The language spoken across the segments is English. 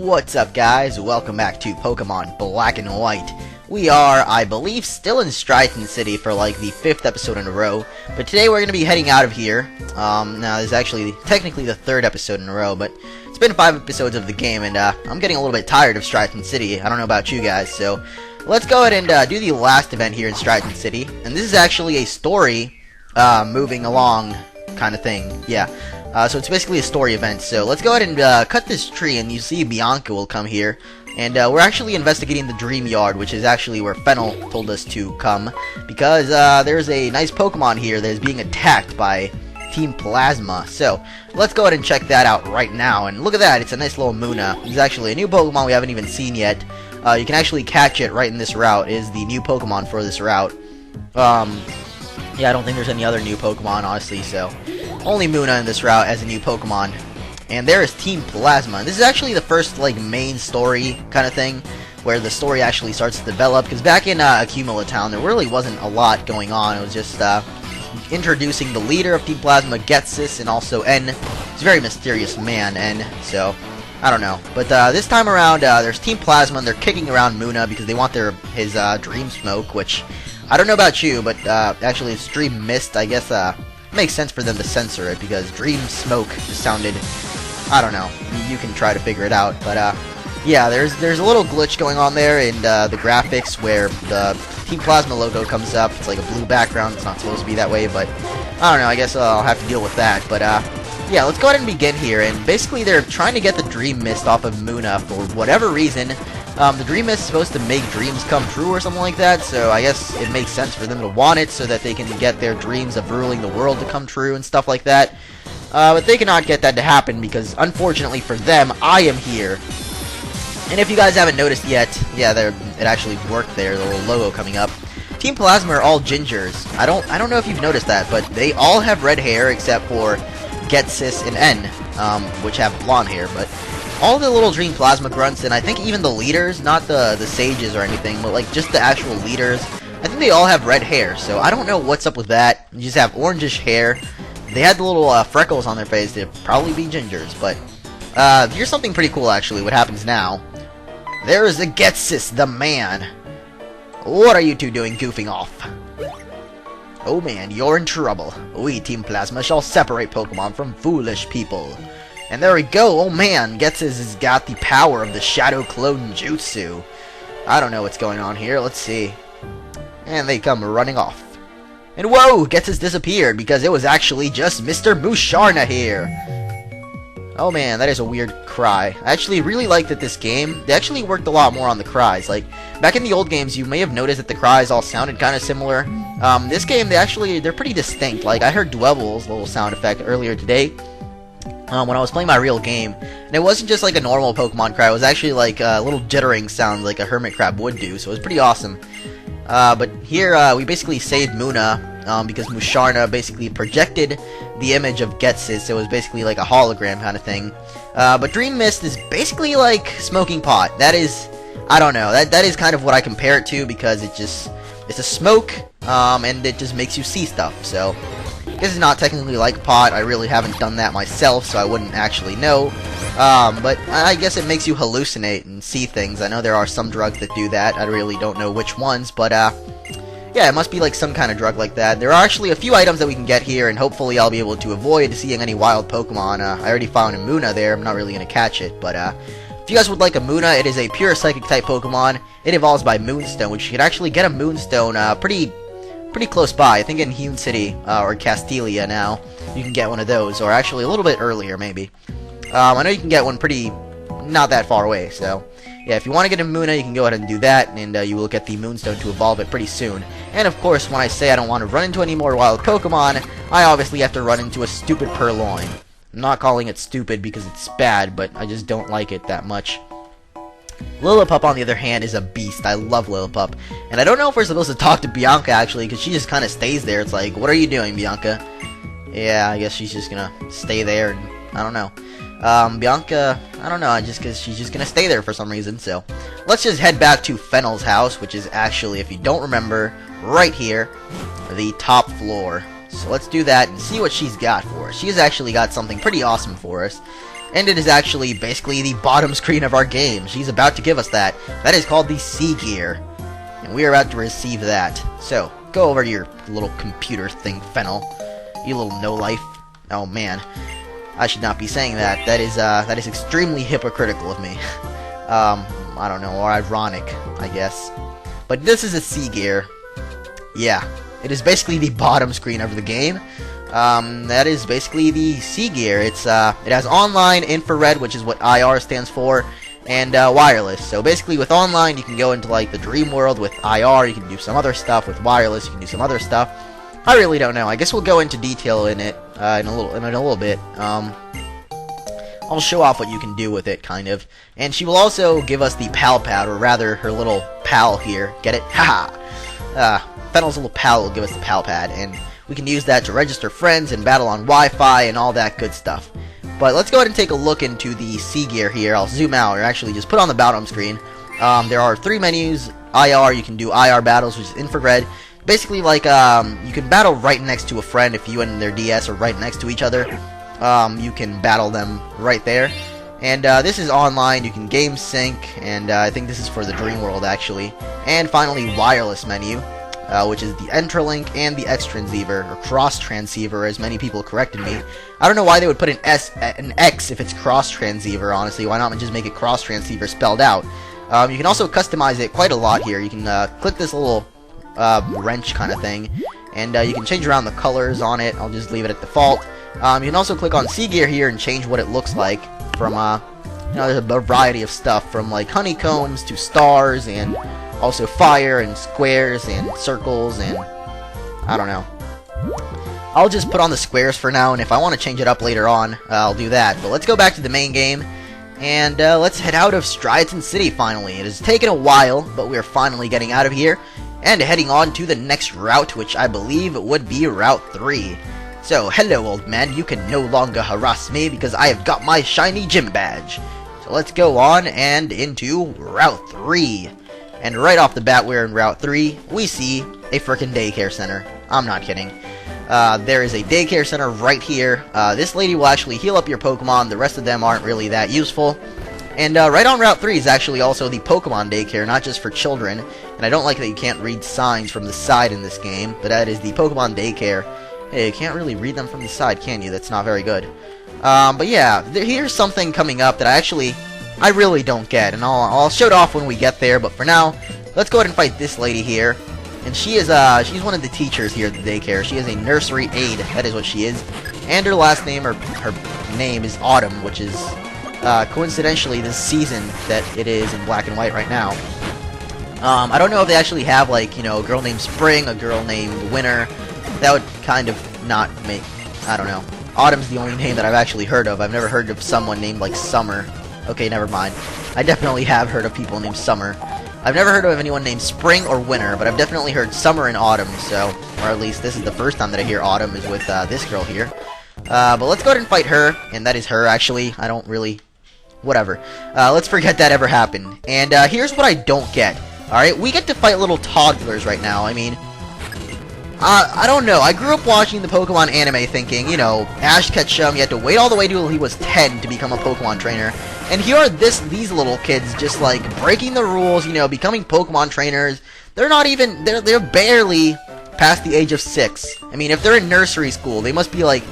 What's up, guys? Welcome back to Pokemon Black and White. We are, I believe, still in Striaton City for like the 5th episode in a row, but today we're going to be heading out of here. Now this is actually technically the 3rd episode in a row, but it's been 5 episodes of the game, and I'm getting a little bit tired of Striaton City. I don't know about you guys, so let's go ahead and do the last event here in Striaton City, and this is actually a story moving along kind of thing, yeah. So it's basically a story event, so let's go ahead and cut this tree, and you see Bianca will come here, and we're actually investigating the Dreamyard, which is actually where Fennel told us to come, because there's a nice Pokemon here that is being attacked by Team Plasma, so let's go ahead and check that out right now, and look at that, it's a nice little Munna. It's actually a new Pokemon we haven't even seen yet. You can actually catch it right in this route. It is the new Pokemon for this route. Yeah, I don't think there's any other new Pokemon, honestly, so only Munna in this route as a new Pokemon. And there is Team Plasma. This is actually the first, like, main story kind of thing, where the story actually starts to develop, because back in Accumula Town, there really wasn't a lot going on. It was just introducing the leader of Team Plasma, Getsis, and also N. He's a very mysterious man, N, so I don't know. But this time around, there's Team Plasma, and they're kicking around Munna because they want his Dream Smoke, which I don't know about you, but actually it's Dream Mist. I guess makes sense for them to censor it, because Dream Smoke just sounded, I don't know, you can try to figure it out, but yeah, there's a little glitch going on there in the graphics where the Team Plasma logo comes up. It's like a blue background. It's not supposed to be that way, but I don't know, I guess I'll have to deal with that. But yeah, let's go ahead and begin here, and basically they're trying to get the Dream Mist off of Munna for whatever reason. The Dream Mist is supposed to make dreams come true or something like that, so I guess it makes sense for them to want it so that they can get their dreams of ruling the world to come true and stuff like that. But they cannot get that to happen because, unfortunately for them, I am here. And if you guys haven't noticed yet, yeah, it actually worked there, the little logo coming up. Team Plasma are all gingers. I don't know if you've noticed that, but they all have red hair except for Getsis and N, which have blonde hair, but all the little Dream Plasma grunts, and I think even the leaders, not the sages or anything, but like just the actual leaders, I think they all have red hair, so I don't know what's up with that. You just have orangish hair. They had the little freckles on their face. They'd probably be gingers, but here's something pretty cool actually, what happens now. There is a Getsis, the man. What are you two doing goofing off? Oh man, you're in trouble. We, Team Plasma, shall separate Pokemon from foolish people. And there we go, oh man, Getsis has got the power of the Shadow Clone Jutsu. I don't know what's going on here, let's see. And they come running off. And whoa, Getsis disappeared because it was actually just Mr. Musharna here. Oh man, that is a weird cry. I actually really like that this game, they actually worked a lot more on the cries. Like, back in the old games, you may have noticed that the cries all sounded kind of similar. This game, they're pretty distinct. Like, I heard Dwebel's little sound effect earlier today, when I was playing my real game, and it wasn't just like a normal Pokemon cry, it was actually like a little jittering sound like a hermit crab would do, so it was pretty awesome. But here, we basically saved Munna, because Musharna basically projected the image of Getsis. It was basically like a hologram kind of thing. But Dream Mist is basically like smoking pot. That is, I don't know, that is kind of what I compare it to, because it's a smoke, and it just makes you see stuff, so this is not technically like pot. I really haven't done that myself, so I wouldn't actually know. But I guess it makes you hallucinate and see things. I know there are some drugs that do that. I really don't know which ones, but yeah, it must be like some kind of drug like that. There are actually a few items that we can get here, and hopefully I'll be able to avoid seeing any wild Pokemon. I already found a Munna there. I'm not really going to catch it, but if you guys would like a Munna, it is a pure Psychic type Pokemon. It evolves by Moonstone, which you can actually get a Moonstone pretty close by. I think in Hewn City, or Castelia now, you can get one of those, or actually a little bit earlier, maybe. I know you can get one not that far away, so yeah, if you want to get a Munna, you can go ahead and do that, and you will get the Moonstone to evolve it pretty soon. And of course, when I say I don't want to run into any more wild Pokemon, I obviously have to run into a stupid Purloin. I'm not calling it stupid because it's bad, but I just don't like it that much. Lillipup, on the other hand, is a beast. I love Lillipup. And I don't know if we're supposed to talk to Bianca, actually, because she just kind of stays there. It's like, what are you doing, Bianca? Yeah, I guess she's just gonna stay there, and I don't know. Bianca, I don't know, because she's just gonna stay there for some reason, so let's just head back to Fennel's house, which is actually, if you don't remember, right here, the top floor. So let's do that and see what she's got for us. She's actually got something pretty awesome for us. and it is actually basically the bottom screen of our game. She's about to give us that. That is called the C gear, and we are about to receive that. So, go over to your little computer thing, Fennel. You little no-life. Oh man, I should not be saying that. That is extremely hypocritical of me. I don't know, or ironic, I guess. But this is a C gear. Yeah, it is basically the bottom screen of the game. That is basically the C gear. It has online, infrared, which is what IR stands for, and wireless. So basically, with online, you can go into like the dream world. With IR, you can do some other stuff. With wireless, you can do some other stuff. I really don't know. I guess we'll go into detail in it in a little bit. I'll show off what you can do with it, kind of. And she will also give us the pal pad, or rather, her little pal here. Get it? Haha. Fennel's little pal will give us the pal pad, and we can use that to register friends and battle on Wi-Fi and all that good stuff. But let's go ahead and take a look into the C gear here. I'll zoom out, or actually just put on the bottom screen. There are 3 menus. IR, you can do IR battles, which is infrared. Basically, like, you can battle right next to a friend if you and their DS are right next to each other. You can battle them right there. And this is online. You can game sync, and I think this is for the Dream World, actually. And finally, wireless menu, which is the Entralink and the X-Transceiver, or Cross-Transceiver, as many people corrected me. I don't know why they would put an X if it's Cross-Transceiver, honestly. Why not just make it Cross-Transceiver spelled out? You can also customize it quite a lot here. You can click this little wrench kind of thing, and you can change around the colors on it. I'll just leave it at default. You can also click on C gear here and change what it looks like from, you know, there's a variety of stuff from like honeycombs to stars, and also fire and squares and circles, and I don't know. I'll just put on the squares for now, and if I want to change it up later on, I'll do that. But let's go back to the main game, and let's head out of Striaton City finally. It has taken a while, but we are finally getting out of here and heading on to the next route, which I believe would be Route 3. So, hello old man, you can no longer harass me because I have got my shiny gym badge. So let's go on and into Route 3. And right off the bat, we're in Route 3, we see a frickin' daycare center. I'm not kidding. There is a daycare center right here. This lady will actually heal up your Pokemon, the rest of them aren't really that useful. And right on Route 3 is actually also the Pokemon daycare, not just for children. And I don't like that you can't read signs from the side in this game, but that is the Pokemon daycare. Hey, you can't really read them from the side, can you? That's not very good. But yeah, here's something coming up that I really don't get, and I'll show it off when we get there. But for now, let's go ahead and fight this lady here. And she is she's one of the teachers here at the daycare. She is a nursery aide. That is what she is. And her last name, or her name, is Autumn, which is coincidentally the season that it is in Black and White right now. I don't know if they actually have, like, you know, a girl named Spring, a girl named Winter. That would kind of not make, I don't know. Autumn's the only name that I've actually heard of. I've never heard of someone named, like, Summer. Okay, never mind. I definitely have heard of people named Summer. I've never heard of anyone named Spring or Winter, but I've definitely heard Summer and Autumn, so, or at least this is the first time that I hear Autumn is with this girl here. But let's go ahead and fight her, and that is her, actually. I don't really, whatever. Let's forget that ever happened. And here's what I don't get. Alright, we get to fight little toddlers right now. I mean, I don't know. I grew up watching the Pokemon anime thinking, you know, Ash Ketchum, you had to wait all the way till he was 10 to become a Pokemon trainer. And here are these little kids just, like, breaking the rules, you know, becoming Pokemon trainers. They're not even, they're barely past the age of 6. I mean, if they're in nursery school, they must be, like,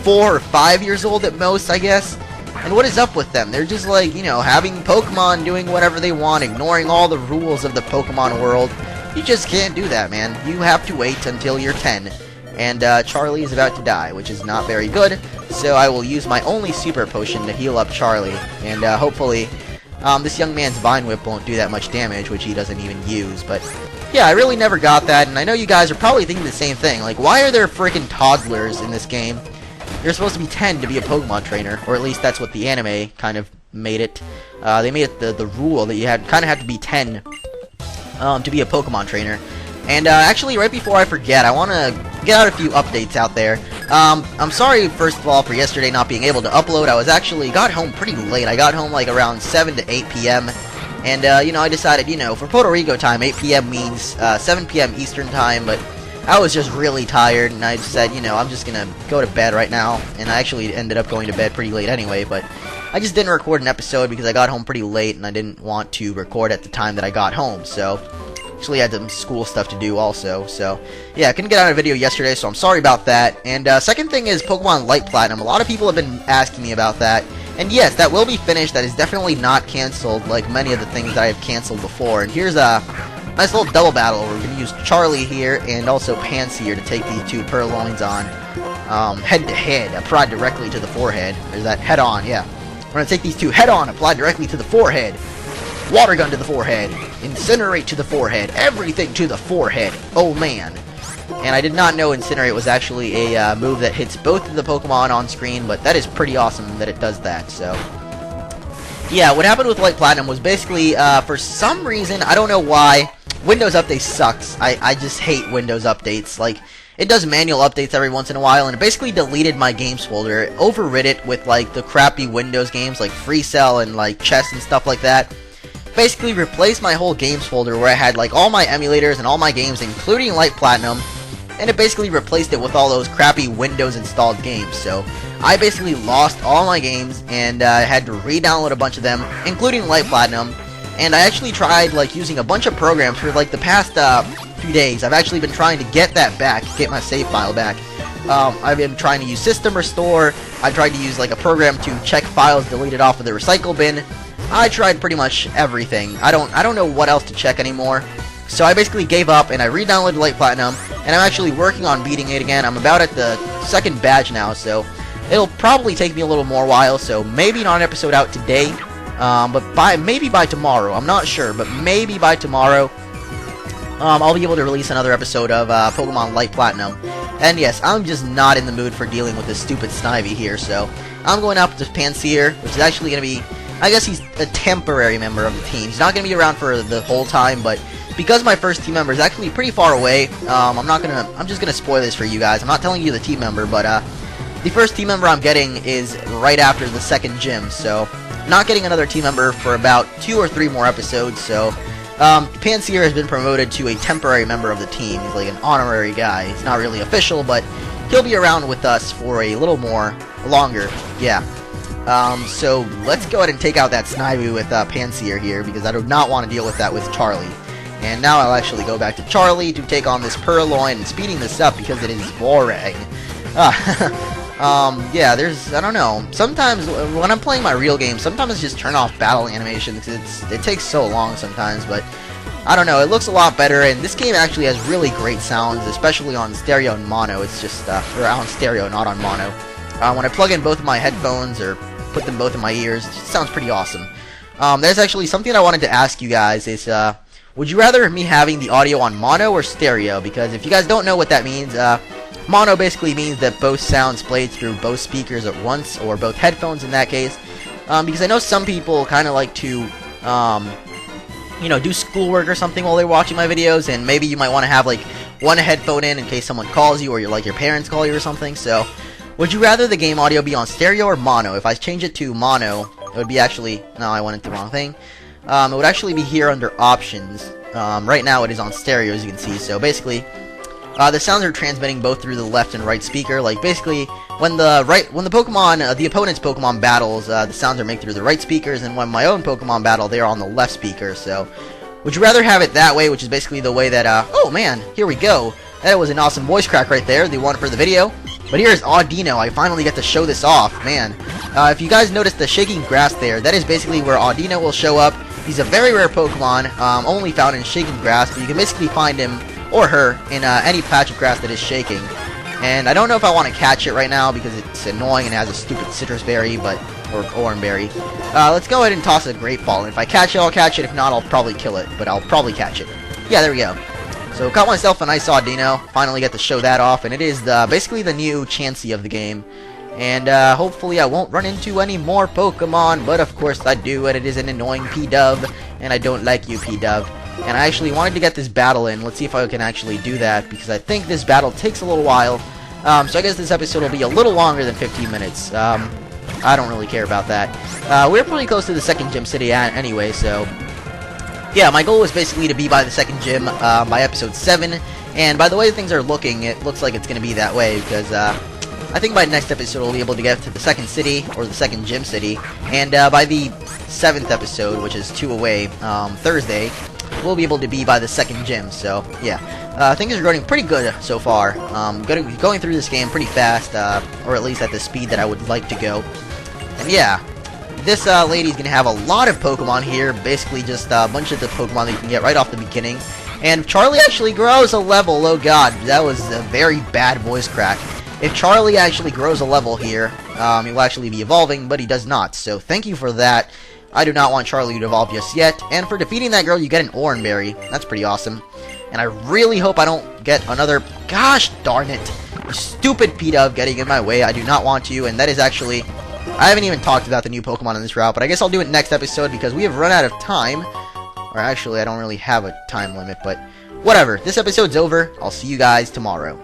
4 or 5 years old at most, I guess. And what is up with them? They're just, like, you know, having Pokemon, doing whatever they want, ignoring all the rules of the Pokemon world. You just can't do that, man. You have to wait until you're 10. And Charlie is about to die, which is not very good. So I will use my only super potion to heal up Charlie. And hopefully this young man's Vine Whip won't do that much damage, which he doesn't even use. But yeah, I really never got that. And I know you guys are probably thinking the same thing. Like, why are there freaking toddlers in this game? You're supposed to be 10 to be a Pokemon trainer. Or at least that's what the anime kind of made it. They made it the rule that you kind of have to be 10 to be a Pokemon trainer. And actually, right before I forget, I want to get out a few updates out there. I'm sorry, first of all, for yesterday not being able to upload. I got home pretty late. I got home like around 7 to 8 p.m. And, you know, I decided, you know, for Puerto Rico time, 8 p.m. means 7 p.m. Eastern time, but I was just really tired, and I said, you know, I'm just gonna go to bed right now, and I actually ended up going to bed pretty late anyway, but I just didn't record an episode because I got home pretty late, and I didn't want to record at the time that I got home, so actually I had some school stuff to do also, so yeah, I couldn't get out a video yesterday, so I'm sorry about that. And second thing is Pokemon Light Platinum. A lot of people have been asking me about that, and yes, that will be finished. That is definitely not canceled like many of the things that I have canceled before. And here's a nice little double battle where we're going to use Charlie here and also Pansear to take these two Purloins on head to head, applied directly to the forehead. There's that head on, yeah. We're going to take these two head on, applied directly to the forehead. Water gun to the forehead. Incinerate to the forehead. Everything to the forehead. Oh man. And I did not know Incinerate was actually a move that hits both of the Pokemon on screen, but that is pretty awesome that it does that, so. Yeah, what happened with Light Platinum was basically, for some reason, I don't know why, Windows Update sucks. I just hate Windows Updates. Like, it does manual updates every once in a while, and it basically deleted my games folder. It overwrit it with, like, the crappy Windows games, like Free Cell and, like, Chess and stuff like that. Basically replaced my whole games folder where I had like all my emulators and all my games, including Light Platinum, and it basically replaced it with all those crappy Windows installed games. So I basically lost all my games, and I had to re-download a bunch of them, including Light Platinum. And I actually tried like using a bunch of programs for like the past few days. I've actually been trying to get that back, get my save file back. I've been trying to use System Restore. I tried to use like a program to check files deleted off of the recycle bin. I tried pretty much everything. I don't know what else to check anymore. So I basically gave up and I re-downloaded Light Platinum, and I'm actually working on beating it again. I'm about at the second badge now, so it'll probably take me a little more while, so maybe not an episode out today, but maybe by tomorrow. I'm not sure, but maybe by tomorrow I'll be able to release another episode of Pokemon Light Platinum. And yes, I'm just not in the mood for dealing with this stupid Snivy here, so I'm going up to Pansear, which is actually going to be, I guess he's a temporary member of the team. He's not going to be around for the whole time, but because my first team member is actually pretty far away, I'm just going to spoil this for you guys. I'm not telling you the team member, but the first team member I'm getting is right after the second gym, so not getting another team member for about 2 or 3 more episodes, so Pansear has been promoted to a temporary member of the team. He's like an honorary guy. He's not really official, but he'll be around with us for a little more longer, yeah. So let's go ahead and take out that Snivy with Pansear here, because I do not want to deal with that with Charlie. And now I'll actually go back to Charlie to take on this Purloin, and speeding this up because it is boring. Yeah, I don't know. Sometimes when I'm playing my real game, sometimes I just turn off battle animations. It takes so long sometimes, but I don't know. It looks a lot better, and this game actually has really great sounds, especially on stereo and mono. It's just, or on stereo, not on mono. When I plug in both of my headphones or put them both in my ears, it just sounds pretty awesome. There's actually something I wanted to ask you guys is, would you rather me having the audio on mono or stereo? Because if you guys don't know what that means, mono basically means that both sounds played through both speakers at once, or both headphones in that case. Because I know some people kind of like to, you know, do schoolwork or something while they're watching my videos, and maybe you might want to have like one headphone in case someone calls you, or your parents call you or something. So would you rather the game audio be on stereo or mono? If I change it to mono, it would be actually, no, I went into the wrong thing. It would actually be here under options. Right now it is on stereo, as you can see. So basically, the sounds are transmitting both through the left and right speaker. Like basically, when the Pokemon, the opponent's Pokemon battles, the sounds are made through the right speakers, and when my own Pokemon battle, they are on the left speaker. So, would you rather have it that way, which is basically the way that, oh man, here we go. That was an awesome voice crack right there, the one for the video. But here's Audino. I finally get to show this off, man. If you guys notice the shaking grass there, that is basically where Audino will show up. He's a very rare Pokemon, only found in shaking grass, but you can basically find him, or her, in any patch of grass that is shaking. And I don't know if I want to catch it right now, because it's annoying and has a stupid citrus berry, or orange berry. Let's go ahead and toss a Great Ball, and if I catch it, I'll catch it. If not, I'll probably kill it, but I'll probably catch it. Yeah, there we go. So, caught myself a nice Audino. Finally get to show that off, and it is basically the new Chansey of the game. And hopefully I won't run into any more Pokemon, but of course I do, and it is an annoying P-Dove, and I don't like you, P-Dove. And I actually wanted to get this battle in. Let's see if I can actually do that, because I think this battle takes a little while. So I guess this episode will be a little longer than 15 minutes. I don't really care about that. We're pretty close to the second gym city anyway, so yeah, my goal was basically to be by the second gym by episode 7, And by the way things are looking, it looks like it's going to be that way, because I think by next episode we'll be able to get to the second city, or the second gym city, and by the 7th episode, which is 2 away, Thursday, we'll be able to be by the second gym. So yeah, things are going pretty good so far. Going through this game pretty fast, or at least at the speed that I would like to go. And yeah, this lady's gonna have a lot of Pokemon here, basically just a bunch of the Pokemon that you can get right off the beginning. And if Charlie actually grows a level, oh god, that was a very bad voice crack. If Charlie actually grows a level here, he will actually be evolving, but he does not. So thank you for that. I do not want Charlie to evolve just yet. And for defeating that girl, you get an Oranberry. That's pretty awesome. And I really hope I don't get another... Gosh darn it. You stupid PETA of getting in my way. I do not want to. And that is actually... I haven't even talked about the new Pokemon in this route, but I guess I'll do it next episode because we have run out of time. Or actually, I don't really have a time limit, but whatever. This episode's over. I'll see you guys tomorrow.